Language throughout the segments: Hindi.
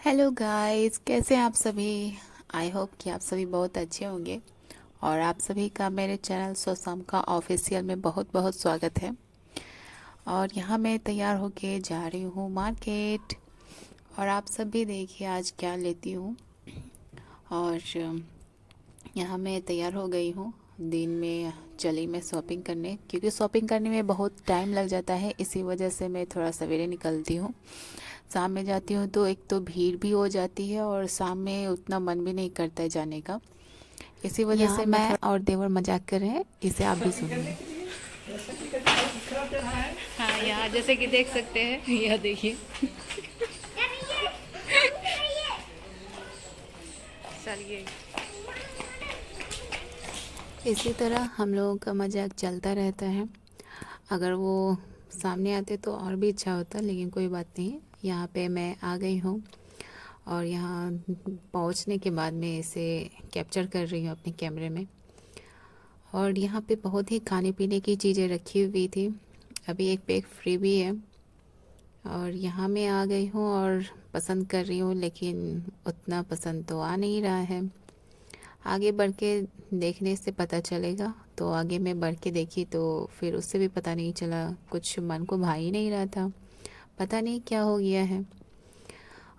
हेलो गाइस, कैसे हैं आप सभी। आई होप कि आप सभी बहुत अच्छे होंगे। और आप सभी का मेरे चैनल सोसम का ऑफिशियल में बहुत बहुत स्वागत है। और यहाँ मैं तैयार होके जा रही हूँ मार्केट। और आप सब भी देखिए आज क्या लेती हूँ। और यहाँ मैं तैयार हो गई हूँ। दिन में चली मैं शॉपिंग करने, क्योंकि शॉपिंग करने में बहुत टाइम लग जाता है, इसी वजह से मैं थोड़ा सवेरे निकलती हूँ। शाम में जाती हूँ तो एक तो भीड़ भी हो जाती है और शाम में उतना मन भी नहीं करता है जाने का। इसी वजह यहाँ से मैं मैं थोड़ा। और देवर मजाक कर रहे हैं, इसे आप भी सुनिए। हाँ, यहाँ जैसे कि देख सकते हैं, यह देखिए। चलिए। इसी तरह हम लोगों का मजाक चलता रहता है। अगर वो सामने आते तो और भी अच्छा होता, लेकिन कोई बात नहीं। यहाँ पे मैं आ गई हूँ। और यहाँ पहुँचने के बाद मैं इसे कैप्चर कर रही हूँ अपने कैमरे में। और यहाँ पे बहुत ही खाने पीने की चीज़ें रखी हुई थी। अभी एक पैक फ्री भी है। और यहाँ मैं आ गई हूँ और पसंद कर रही हूँ, लेकिन उतना पसंद तो आ नहीं रहा है। आगे बढ़ के देखने से पता चलेगा। तो आगे मैं बढ़ के देखी तो फिर उससे भी पता नहीं चला, कुछ मन को भा ही नहीं रहा था। पता नहीं क्या हो गया है।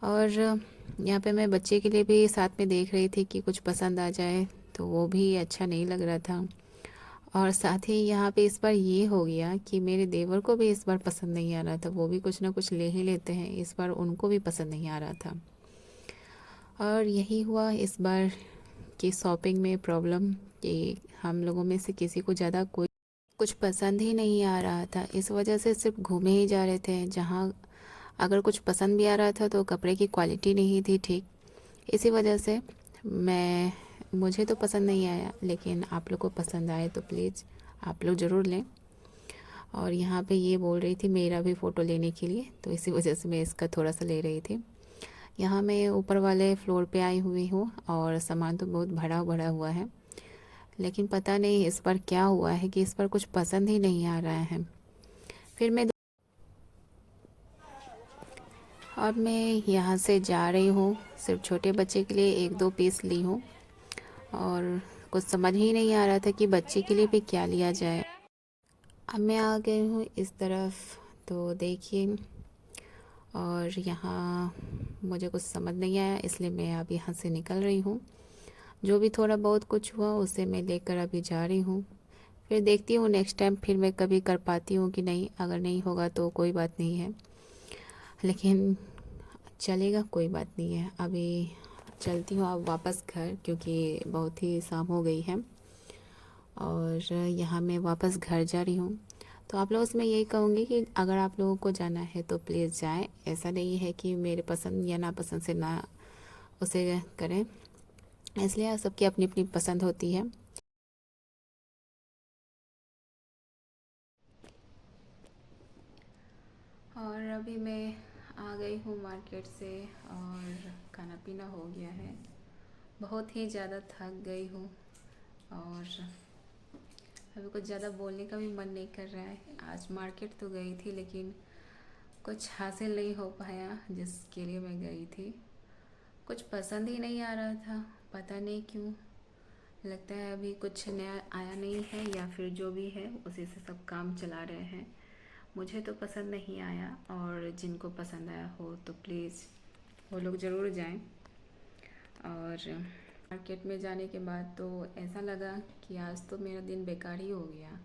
और यहाँ पे मैं बच्चे के लिए भी साथ में देख रही थी कि कुछ पसंद आ जाए, तो वो भी अच्छा नहीं लग रहा था। और साथ ही यहाँ पे इस बार ये हो गया कि मेरे देवर को भी इस बार पसंद नहीं आ रहा था। वो भी कुछ ना कुछ ले ही लेते हैं, इस बार उनको भी पसंद नहीं आ रहा था। और यही हुआ इस बार की शॉपिंग में प्रॉब्लम, कि हम लोगों में से किसी को ज़्यादा कोई कुछ पसंद ही नहीं आ रहा था। इस वजह से सिर्फ घूमे ही जा रहे थे। जहाँ अगर कुछ पसंद भी आ रहा था तो कपड़े की क्वालिटी नहीं थी ठीक। इसी वजह से मैं मुझे तो पसंद नहीं आया, लेकिन आप लोग को पसंद आए तो प्लीज़ आप लोग ज़रूर लें। और यहाँ पे ये बोल रही थी मेरा भी फ़ोटो लेने के लिए, तो इसी वजह से मैं इसका थोड़ा सा ले रही थी। यहाँ मैं ऊपर वाले फ्लोर पे आई हुई हूँ और सामान तो बहुत भरा भरा हुआ है। लेकिन पता नहीं इस बार क्या हुआ है कि इस बार कुछ पसंद ही नहीं आ रहा है। फिर मैं अब मैं यहाँ से जा रही हूँ। सिर्फ छोटे बच्चे के लिए एक दो पीस ली हूँ। और कुछ समझ ही नहीं आ रहा था कि बच्चे के लिए भी क्या लिया जाए। अब मैं आ गई हूँ इस तरफ, तो देखिए। और यहाँ मुझे कुछ समझ नहीं आया, इसलिए मैं अब यहाँ से निकल रही हूँ। जो भी थोड़ा बहुत कुछ हुआ उसे मैं लेकर अभी जा रही हूँ। फिर देखती हूँ नेक्स्ट टाइम फिर मैं कभी कर पाती हूँ कि नहीं। अगर नहीं होगा तो कोई बात नहीं है, लेकिन चलेगा, कोई बात नहीं है। अभी चलती हूँ अब वापस घर, क्योंकि बहुत ही शाम हो गई है। और यहाँ मैं वापस घर जा रही हूँ। तो आप लोगों से मैं यही कहूँगी कि अगर आप लोगों को जाना है तो प्लीज़ जाएं। ऐसा नहीं है कि मेरे पसंद या नापसंद से ना उसे करें, इसलिए सबकी अपनी अपनी पसंद होती है। और अभी मैं आ गई हूँ मार्केट से और खाना पीना हो गया है। बहुत ही ज़्यादा थक गई हूँ। और अभी कुछ ज़्यादा बोलने का भी मन नहीं कर रहा है। आज मार्केट तो गई थी, लेकिन कुछ हासिल नहीं हो पाया जिसके लिए मैं गई थी। कुछ पसंद ही नहीं आ रहा था, पता नहीं क्यों। लगता है अभी कुछ नया आया नहीं है, या फिर जो भी है उसी से सब काम चला रहे हैं। मुझे तो पसंद नहीं आया, और जिनको पसंद आया हो तो प्लीज़ वो लोग ज़रूर जाएं। और मार्केट में जाने के बाद तो ऐसा लगा कि आज तो मेरा दिन बेकार ही हो गया।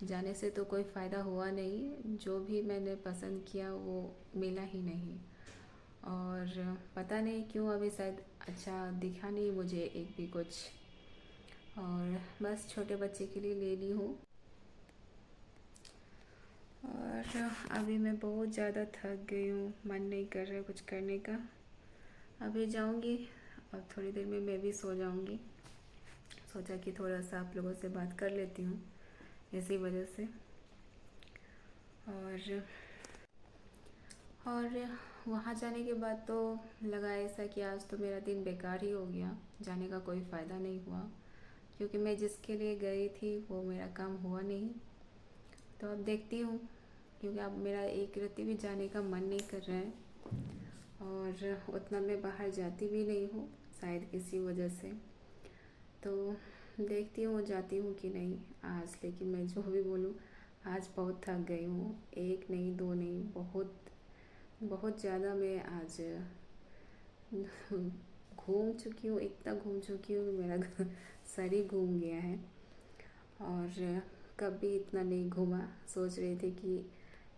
जाने से तो कोई फ़ायदा हुआ नहीं, जो भी मैंने पसंद किया वो मिला ही नहीं। और पता नहीं क्यों अभी शायद अच्छा दिखा नहीं मुझे एक भी कुछ। और बस छोटे बच्चे के लिए ले ली हूँ। और अभी मैं बहुत ज़्यादा थक गई हूँ, मन नहीं कर रहा है कुछ करने का। अभी जाऊँगी और थोड़ी देर में मैं भी सो जाऊँगी। सोचा कि थोड़ा सा आप लोगों से बात कर लेती हूँ, इसी वजह से। और और वहाँ जाने के बाद तो लगा ऐसा कि आज तो मेरा दिन बेकार ही हो गया, जाने का कोई फ़ायदा नहीं हुआ, क्योंकि मैं जिसके लिए गई थी वो मेरा काम हुआ नहीं। तो अब देखती हूँ, क्योंकि अब मेरा एक रत्ती भी जाने का मन नहीं कर रहा है। और उतना मैं बाहर जाती भी नहीं हूँ, शायद इसी वजह से। तो देखती हूँ जाती हूँ कि नहीं आज। लेकिन मैं जो भी बोलूँ, आज बहुत थक गई हूँ। एक नहीं, दो नहीं, बहुत बहुत ज़्यादा मैं आज घूम चुकी हूँ, इतना घूम चुकी हूँ कि मेरा सर ही घूम गया है। और कभी इतना नहीं घूमा। सोच रही थी कि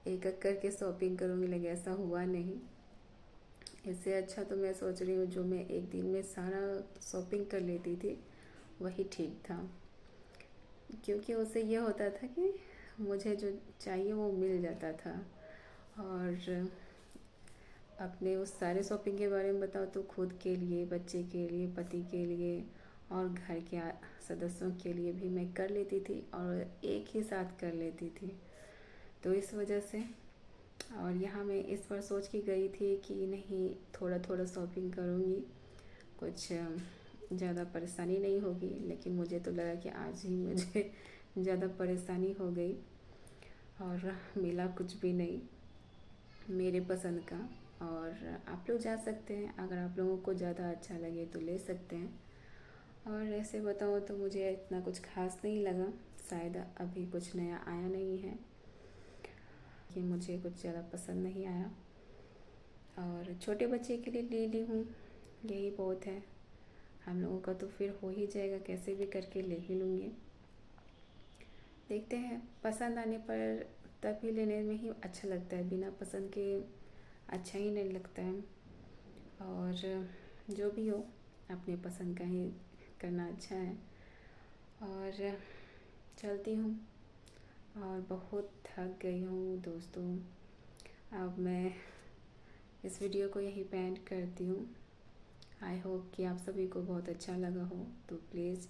एक एक करके शॉपिंग करूँगी, लेकिन ऐसा हुआ नहीं। इससे अच्छा तो मैं सोच रही हूँ जो मैं एक दिन में सारा शॉपिंग कर लेती थी वही ठीक था, क्योंकि उससे ये होता था कि मुझे जो चाहिए वो मिल जाता था। और अपने उस सारे शॉपिंग के बारे में बताओ तो खुद के लिए, बच्चे के लिए, पति के लिए और घर के सदस्यों के लिए भी मैं कर लेती थी और एक ही साथ कर लेती थी। तो इस वजह से, और यहाँ मैं इस बार सोच के गई थी कि नहीं थोड़ा थोड़ा शॉपिंग करूँगी, कुछ ज़्यादा परेशानी नहीं होगी। लेकिन मुझे तो लगा कि आज ही मुझे ज़्यादा परेशानी हो गई और मिला कुछ भी नहीं मेरे पसंद का। और आप लोग जा सकते हैं, अगर आप लोगों को ज़्यादा अच्छा लगे तो ले सकते हैं। और ऐसे बताओ तो मुझे इतना कुछ खास नहीं लगा, शायद अभी कुछ नया आया नहीं है कि मुझे कुछ ज़्यादा पसंद नहीं आया। और छोटे बच्चे के लिए ले ली हूँ, यही बहुत है। हम लोगों का तो फिर हो ही जाएगा, कैसे भी करके ले ही लूँगी। देखते हैं, पसंद आने पर तभी लेने में ही अच्छा लगता है, बिना पसंद के अच्छा ही नहीं लगता है। और जो भी हो अपने पसंद का ही करना अच्छा है। और चलती हूँ, और बहुत थक गई हूँ दोस्तों। अब मैं इस वीडियो को यहीं पे एंड करती हूँ। आई होप कि आप सभी को बहुत अच्छा लगा हो। तो प्लीज़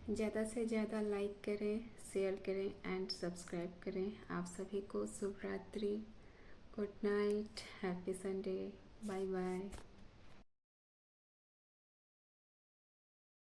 ज़्यादा से ज़्यादा लाइक करें, शेयर करें एंड सब्सक्राइब करें। आप सभी को शुभ रात्रि, good night, happy Sunday, bye bye.